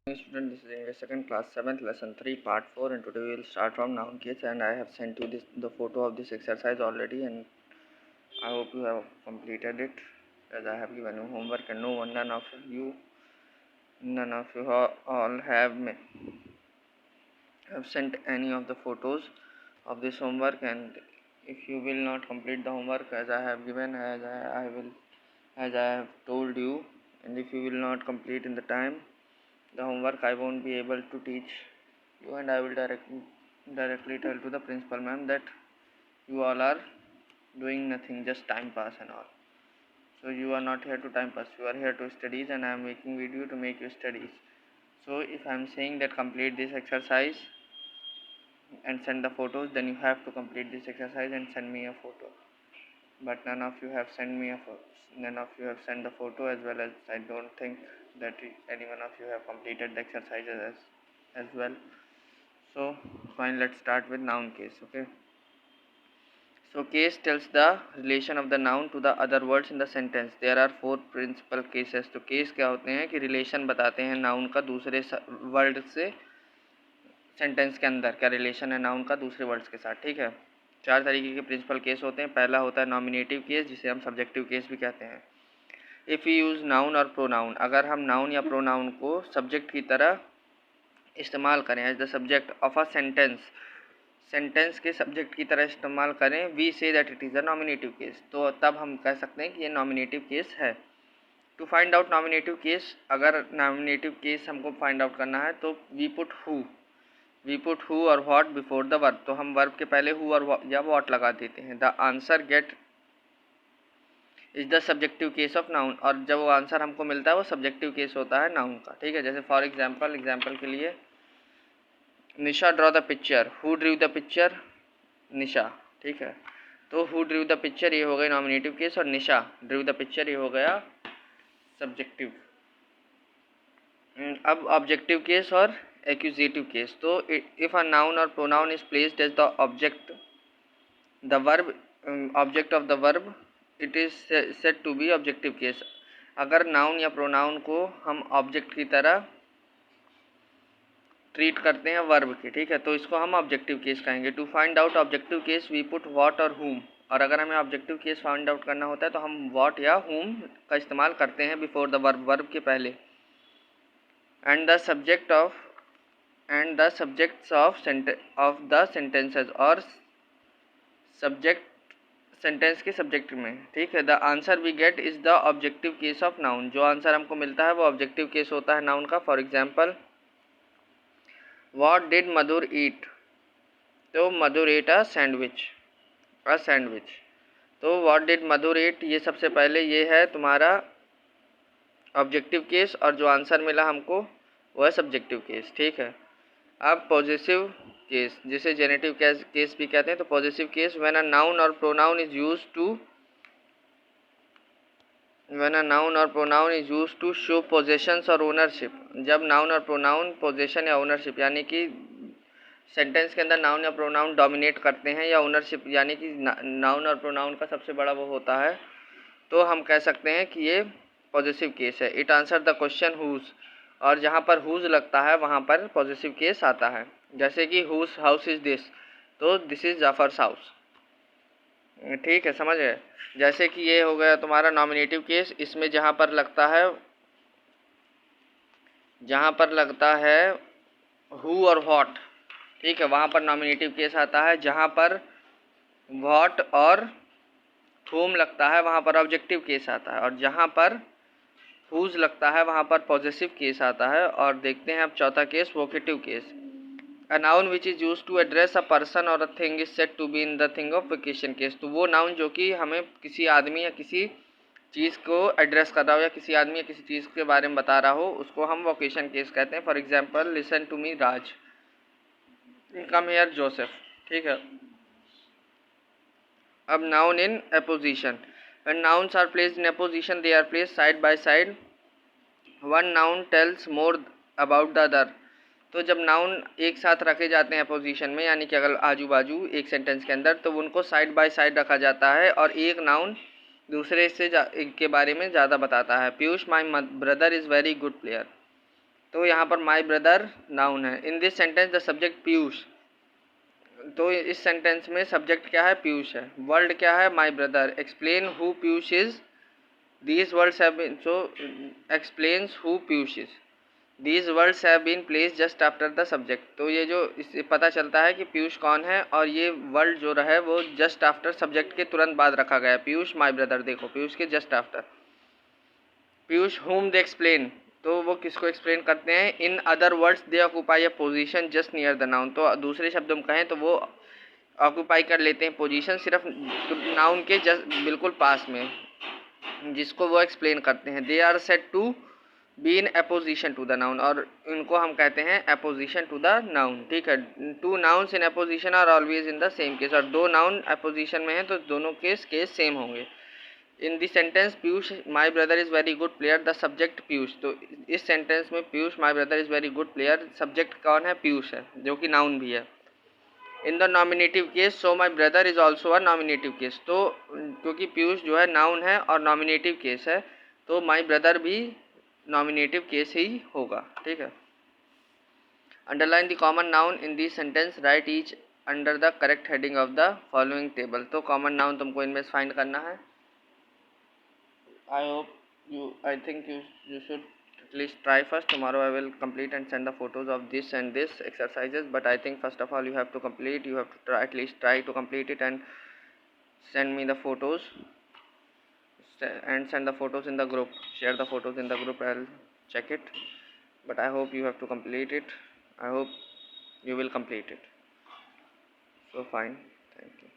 Student, this is English second class 7th lesson 3 part 4, and today we will start from noun case. And I have sent you the photo of this exercise already, and I hope you have completed it, as I have given you homework. And none of you all have sent any of the photos of this homework. And if you will not complete the homework as I have given, as I have told you, and if you will not complete in the time the homework, I won't be able to teach you, and I will directly tell to the principal ma'am that you all are doing nothing, just time pass and all. So you are not here to time pass, you are here to studies, and I am making video to make you studies. So if I am saying that complete this exercise and send the photos, then you have to complete this exercise and send me a photo. But none of you have sent the photo, as well as I don't think that any one of you have completed the exercises as well. So fine, let's start with noun case. Okay, so case tells the relation of the noun to the other words in the sentence. There are 4 principal cases. तो case क्या होते हैं कि relation बताते हैं noun का दूसरे word से सेंटेंस के अंदर, क्या रिलेशन है नाउन का दूसरे वर्ड्स के साथ. ठीक है, 4 तरीके के प्रिंसिपल केस होते हैं. पहला होता है नॉमिनेटिव केस, जिसे हम सब्जेक्टिव केस भी कहते हैं. इफ़ यू यूज़ नाउन और प्रोनाउन, अगर हम नाउन या प्रोनाउन को सब्जेक्ट की तरह इस्तेमाल करें as the subject of a sentence के सब्जेक्ट की तरह इस्तेमाल करें, we say that it is a nominative case. तो तब हम कह सकते हैं कि ये नॉमिनेटिव केस है. To find out nominative case, अगर नॉमिनेटिव केस हमको फाइंड आउट करना है तो वी पुट हु और व्हाट बिफोर द वर्ब. तो हम वर्ब के पहले हु और या व्हाट लगा देते हैं. The answer get is the subjective case of noun, और जब वो आंसर हमको मिलता है वो सब्जेक्टिव केस होता है नाउन का. ठीक है, जैसे फॉर एग्जाम्पल के लिए Nisha draw the picture. Who drew the picture? Nisha. ठीक है, तो हु ड्रू द पिक्चर ये हो गई नॉमिनेटिव केस, और निशा ड्रू द पिक्चर ये हो गया सब्जेक्टिव. अब ऑब्जेक्टिव केस और एक्यूजेटिव केस. तो इफ अ नाउन और pronoun is placed as the object object of the verb, it is said to be objective case. अगर नाउन या प्रोनाउन को हम ऑब्जेक्ट की तरह ट्रीट करते हैं वर्ब के, ठीक है, तो इसको हम ऑब्जेक्टिव केस कहेंगे. To find out objective case we put what और whom, और अगर हमें ऑब्जेक्टिव केस फाइंड आउट करना होता है तो हम व्हाट या whom का इस्तेमाल करते हैं बिफोर द वर्ब के पहले. And the subjects of the sentences, और सब्जेक्ट सेंटेंस के सब्जेक्ट में. ठीक है, the answer we get is the objective case of noun. जो आंसर हमको मिलता है वो ऑब्जेक्टिव केस होता है नाउन का. For example, What did Madhur eat? तो मधुर एट अ सैंडविच. तो What did Madhur eat, ये सबसे पहले ये है तुम्हारा ऑब्जेक्टिव केस, और जो आंसर मिला हमको वो है सब्जेक्टिव केस. ठीक है, अब पॉजिटिव केस, जिसे जेनेटिव केस भी कहते हैं. तो positive case, when a noun और pronoun is used to show possessions और ओनरशिप. जब नाउन और प्रोनाउन पोजेशन या ओनरशिप, यानी कि सेंटेंस के अंदर नाउन या प्रोनाउन डोमिनेट करते हैं, या ओनरशिप यानी कि नाउन और प्रोनाउन का सबसे बड़ा वो होता है, तो हम कह सकते हैं कि ये पॉजिटिव केस है. It answer the question whose, और जहाँ पर हुज लगता है वहाँ पर पॉजिटिव केस आता है. जैसे कि हुज हाउस इज दिस, तो दिस इज जाफर्स हाउस. ठीक है, समझ गए. जैसे कि ये हो गया तुम्हारा नॉमिनेटिव केस. इसमें जहाँ पर लगता है हु और व्हाट, ठीक है, वहाँ पर नॉमिनेटिव केस आता है. जहाँ पर व्हाट और whom लगता है वहाँ पर ऑब्जेक्टिव केस आता है, और जहाँ पर whose लगता है वहाँ पर पॉजिटिव केस आता है. और देखते हैं अब चौथा case, vocative case. A noun which is used to address a person or a thing is said to be in the thing of vocation case. तो वो नाउन जो कि हमें किसी आदमी या किसी चीज़ को एड्रेस कर रहा हो, या किसी आदमी या किसी चीज़ के बारे में बता रहा हो, उसको हम वोकेशन केस कहते हैं. For example, listen to me Raj, come here Joseph. ठीक है, अब noun in apposition. When nouns are placed in apposition, they are placed side by side. One noun tells more about the other. तो जब noun एक साथ रखे जाते हैं अपोजिशन में, यानी कि अगर आजू बाजू एक सेंटेंस के अंदर, तो उनको साइड बाय साइड रखा जाता है, और एक नाउन दूसरे से के बारे में ज़्यादा बताता है. Piyush my brother is very good player. तो यहाँ पर माई ब्रदर नाउन है। In this sentence the subject Piyush, तो इस सेंटेंस में सब्जेक्ट क्या है, पीयूष है। वर्ड क्या है, my brother. Explain who Piyush is, these words have been, so explains who Piyush is, these words have been place just after the subject. तो ये जो इससे पता चलता है कि पीयूष कौन है, और ये वर्ड जो रहा है वो जस्ट आफ्टर सब्जेक्ट के तुरंत बाद रखा गया है। पीयूष माई ब्रदर, देखो पीयूष के just after. Piyush whom they explain, तो वो किसको एक्सप्लेन करते हैं। In other words they occupy a position just near the noun, तो दूसरे शब्दों में कहें तो वो ऑक्यूपाई कर लेते हैं पोजीशन सिर्फ नाउन के जस्ट बिल्कुल पास में, जिसको वो एक्सप्लेन करते हैं। They are said to be in apposition to the noun, और इनको हम कहते हैं अपोजिशन टू द नाउन, ठीक है। Two nouns in apposition are always in the same case, और दो नाउन अपोजिशन में हैं तो दोनों केस सेम होंगे। In this sentence Piyush my brother is very good player, the subject Piyush, तो इस सेंटेंस में Piyush my brother is very good player, subject कौन है, पीयूष है, जो कि नाउन भी है। In the nominative case so my brother is also a nominative case, तो क्योंकि पीयूष जो है नाउन है और नॉमिनेटिव केस है, तो माई ब्रदर भी नॉमिनेटिव केस ही होगा, ठीक है। Underline the common noun in this sentence, right each under the correct heading of the following table, तो कॉमन नाउन तुमको इनमें फाइंड करना है। I hope I think you should at least try first. Tomorrow I will complete and send the photos of this and this exercises, but I think first of all you have to complete, you have to try, at least try to complete it, and send me the photos, and send the photos in the group, share the photos in the group. I'll check it, but I hope you have to complete it. I hope you will complete it. So fine, thank you.